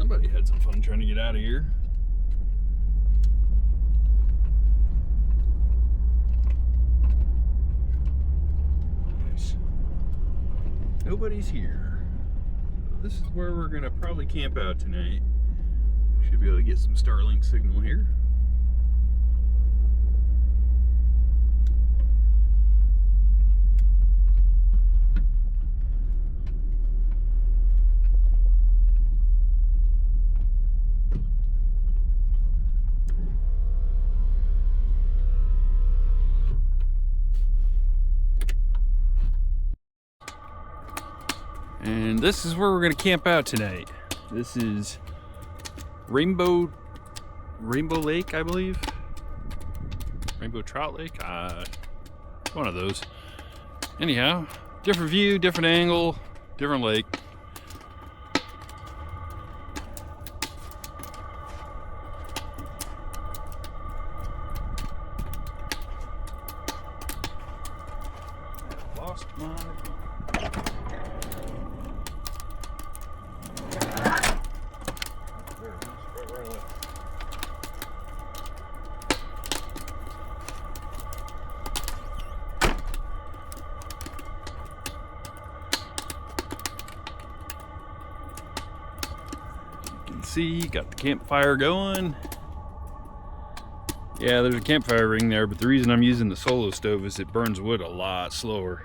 Somebody had some fun trying to get out of here. Nice. Nobody's here. This is where we're gonna probably camp out tonight. Should be able to get some Starlink signal here. And this is where we're gonna camp out tonight. This is Rainbow Lake, I believe. Rainbow Trout Lake, one of those. Anyhow, different view, different angle, different lake. I lost my see, got the campfire going. Yeah, there's a campfire ring there, but the reason I'm using the solo stove is it burns wood a lot slower.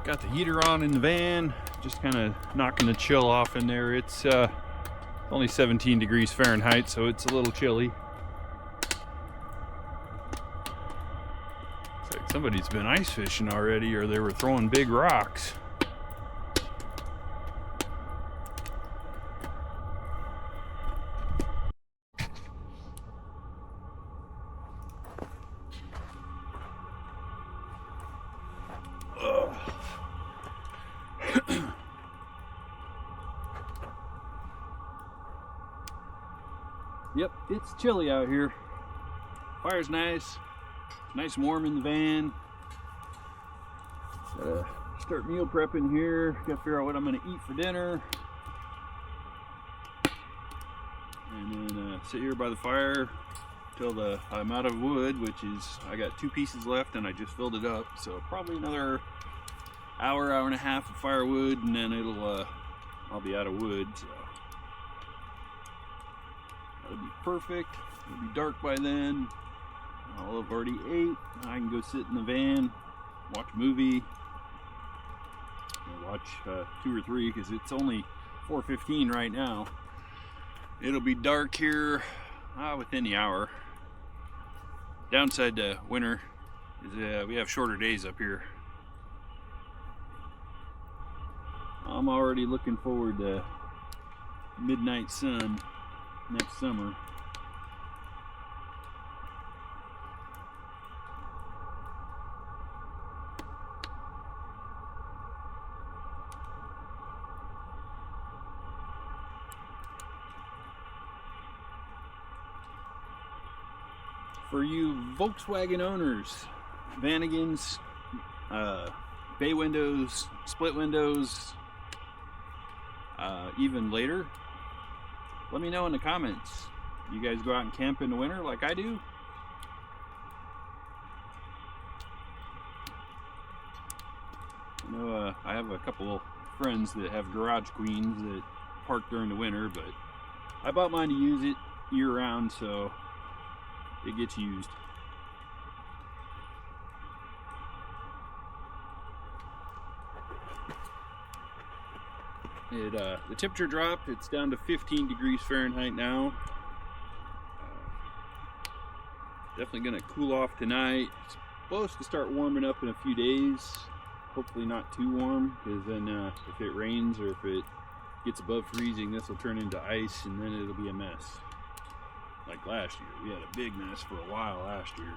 Got the heater on in the van, just kind of knocking the chill off in there. It's only 17 degrees Fahrenheit, so it's a little chilly. It's like somebody's been ice fishing already, or they were throwing big rocks. Yep, it's chilly out here. Fire's nice and warm in the van. Gotta start meal prepping here. Gotta figure out what I'm gonna eat for dinner. And then sit here by the fire till I'm out of wood, which is, I got 2 pieces left and I just filled it up. So probably another hour and a half of firewood, and then I'll be out of wood. So that'll be perfect. It'll be dark by then. I'll have already ate. I can go sit in the van, watch a movie. I'll watch 2 or 3 because it's only 4:15 right now. It'll be dark here within the hour. Downside to winter is we have shorter days up here. I'm already looking forward to midnight sun next summer. For you Volkswagen owners, Vanagons, bay windows, split windows, even later, let me know in the comments. You guys go out and camp in the winter like I do? I know I have a couple friends that have garage queens that park during the winter, but I bought mine to use it year round, so it gets used. The temperature dropped. It's down to 15 degrees Fahrenheit now. Definitely gonna cool off tonight. It's supposed to start warming up in a few days. Hopefully not too warm, because then if it rains or if it gets above freezing, this will turn into ice and then it'll be a mess. Like last year, we had a big mess for a while last year.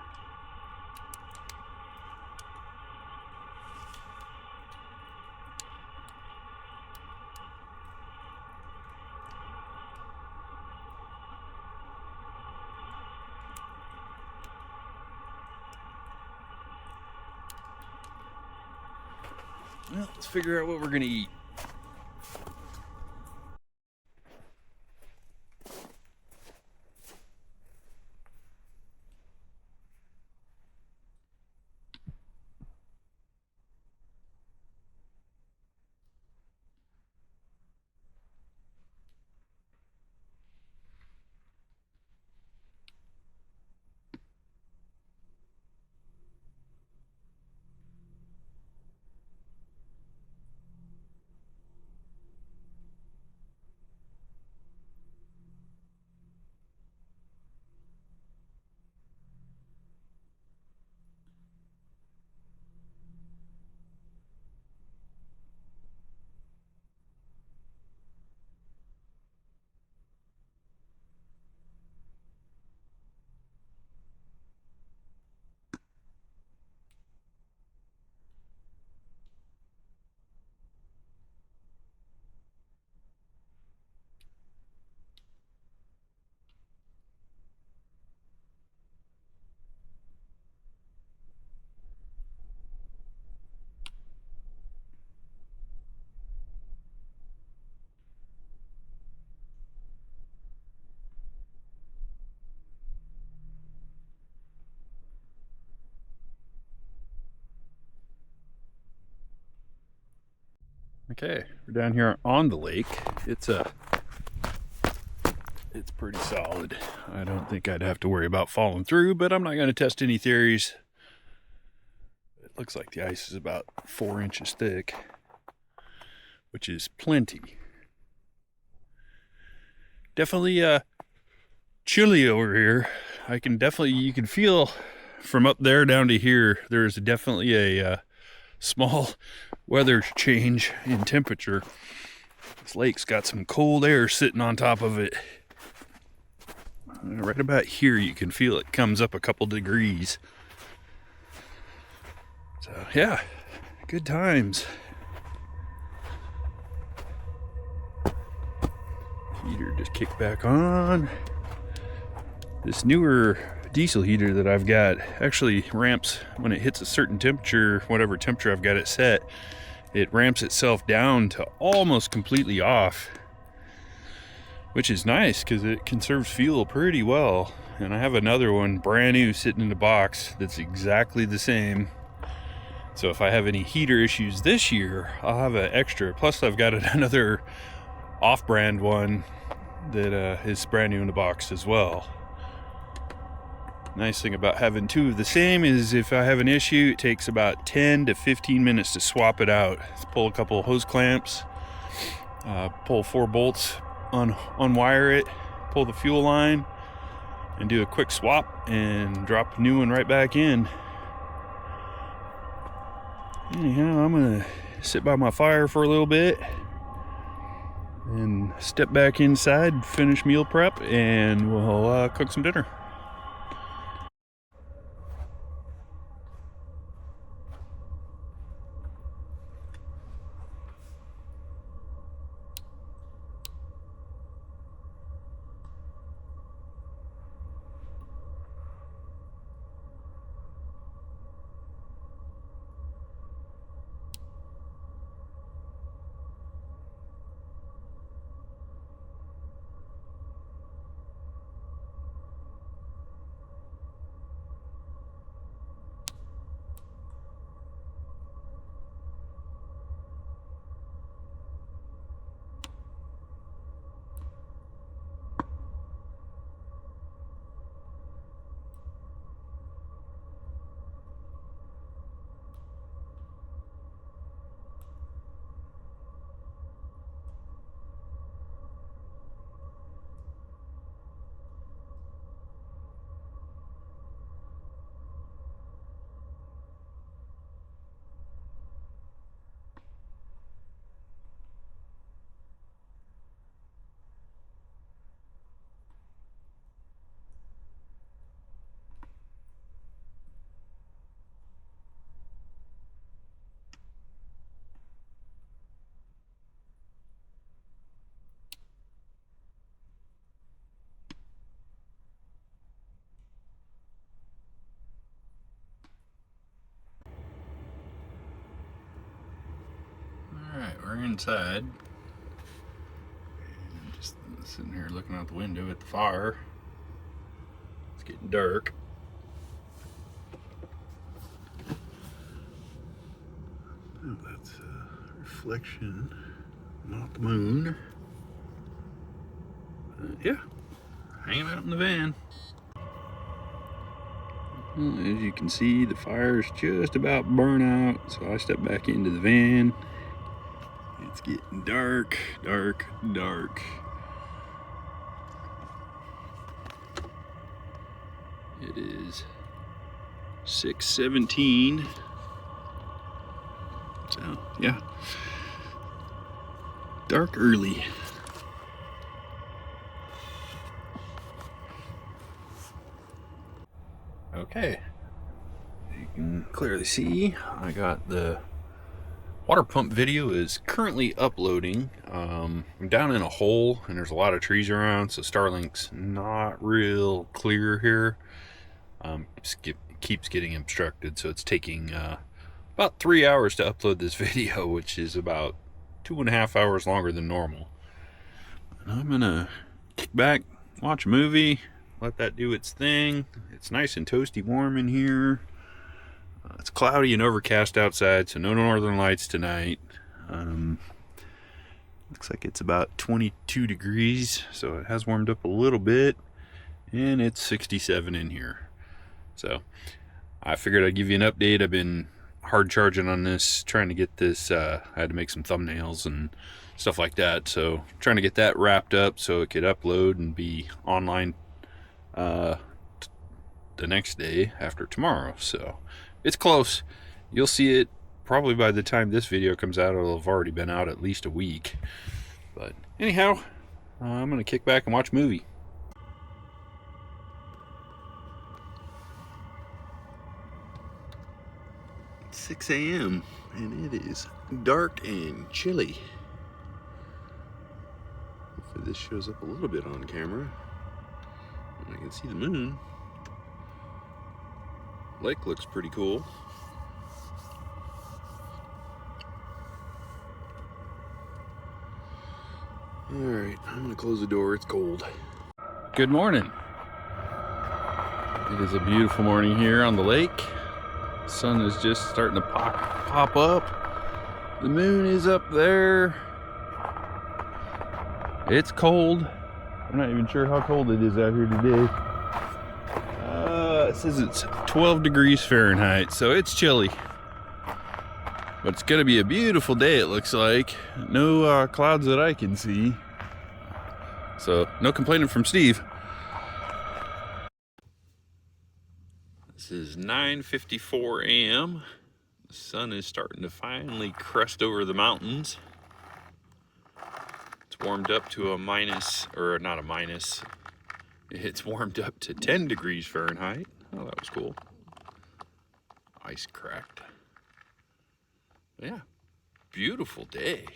Well, let's figure out what we're gonna eat. Okay, we're down here on the lake. It's pretty solid. I don't think I'd have to worry about falling through, but I'm not going to test any theories. It looks like the ice is about 4 inches thick, which is plenty. Definitely chilly over here. You can feel from up there down to here, there's definitely a small weather change in temperature. This lake's got some cold air sitting on top of it. Right about here you can feel it comes up a couple degrees. So yeah, good times. Heater just kicked back on. This newer diesel heater that I've got actually ramps when it hits a certain temperature, whatever temperature I've got it set, it ramps itself down to almost completely off, which is nice because it conserves fuel pretty well. And I have another one brand new sitting in the box that's exactly the same. So if I have any heater issues this year, I'll have an extra. Plus I've got another off-brand one that is brand new in the box as well. Nice thing about having two of the same is if I have an issue, it takes about 10 to 15 minutes to swap it out. Let's pull a couple of hose clamps, pull 4 bolts, unwire it, pull the fuel line, and do a quick swap and drop a new one right back in. Anyhow, I'm gonna sit by my fire for a little bit and step back inside, finish meal prep, and we'll cook some dinner. we're inside. And just sitting here looking out the window at the fire. It's getting dark. Oh, that's a reflection, not the moon. Yeah, hanging out in the van. As you can see, the fire's just about burnt out, so I step back into the van. It's getting dark, dark, dark. It is 6:17. So, yeah. Dark early. Okay. You can clearly see I got the water pump video is currently uploading. I'm down in a hole and there's a lot of trees around, so Starlink's not real clear here. Keeps getting obstructed, so it's taking about 3 hours to upload this video, which is about 2.5 hours longer than normal. And I'm gonna kick back, watch a movie, let that do its thing. It's nice and toasty warm in here. It's cloudy and overcast outside, so no northern lights tonight. Looks like it's about 22 degrees, so it has warmed up a little bit, and it's 67 in here. So I figured I'd give you an update. I've been hard charging on this, trying to get this, I had to make some thumbnails and stuff like that, so trying to get that wrapped up so it could upload and be online the next day after tomorrow. So it's close. You'll see it probably by the time this video comes out. It'll have already been out at least a week. But anyhow, I'm gonna kick back and watch a movie. 6 a.m. and it is dark and chilly. Hopefully this shows up a little bit on camera. I can see the moon. Lake looks pretty cool. Alright, I'm gonna close the door. It's cold. Good morning. It is a beautiful morning here on the lake. The sun is just starting to pop up. The moon is up there. It's cold. I'm not even sure how cold it is out here today. It says it's 12 degrees Fahrenheit, so it's chilly. But it's gonna be a beautiful day, it looks like. No clouds that I can see. So, no complaining from Steve. This is 9:54 a.m. The sun is starting to finally crest over the mountains. It's warmed up to it's warmed up to 10 degrees Fahrenheit. Oh, that was cool. Ice cracked. Yeah, beautiful day.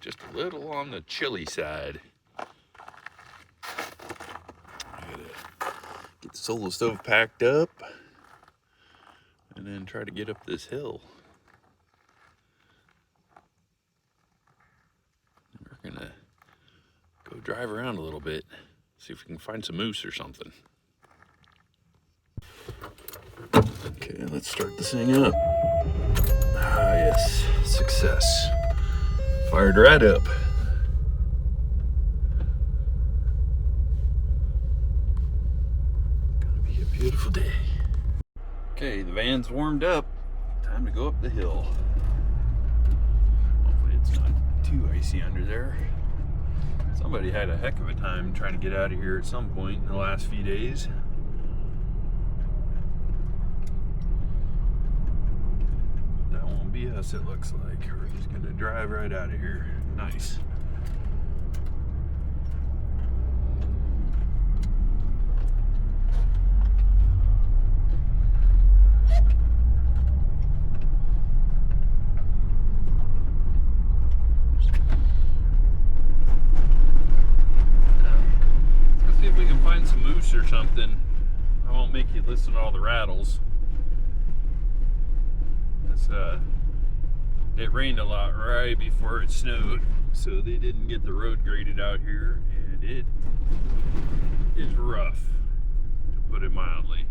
Just a little on the chilly side. I gotta get the solo stove packed up and then try to get up this hill. We're gonna go drive around a little bit, see if we can find some moose or something. Okay, let's start this thing up. Ah, yes, success. Fired right up. Gonna be a beautiful day. Okay, the van's warmed up. Time to go up the hill. Hopefully it's not too icy under there. Somebody had a heck of a time trying to get out of here at some point in the last few days. That won't be us, it looks like. We're just gonna drive right out of here. Nice. Let's see if we can find some moose or something. I won't make you listen to all the rattles. That's it rained a lot right before it snowed, so they didn't get the road graded out here, and it is rough, to put it mildly.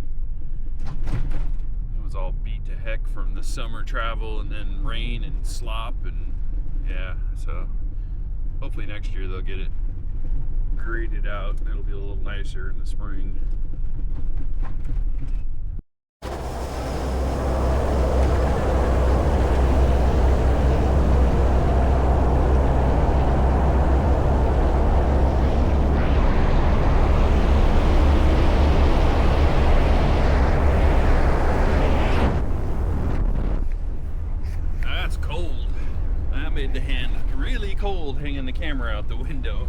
It was all beat to heck from the summer travel and then rain and slop, and yeah, so hopefully next year they'll get it graded out and it'll be a little nicer in the spring. That's cold. That made the hand really cold hanging the camera out the window.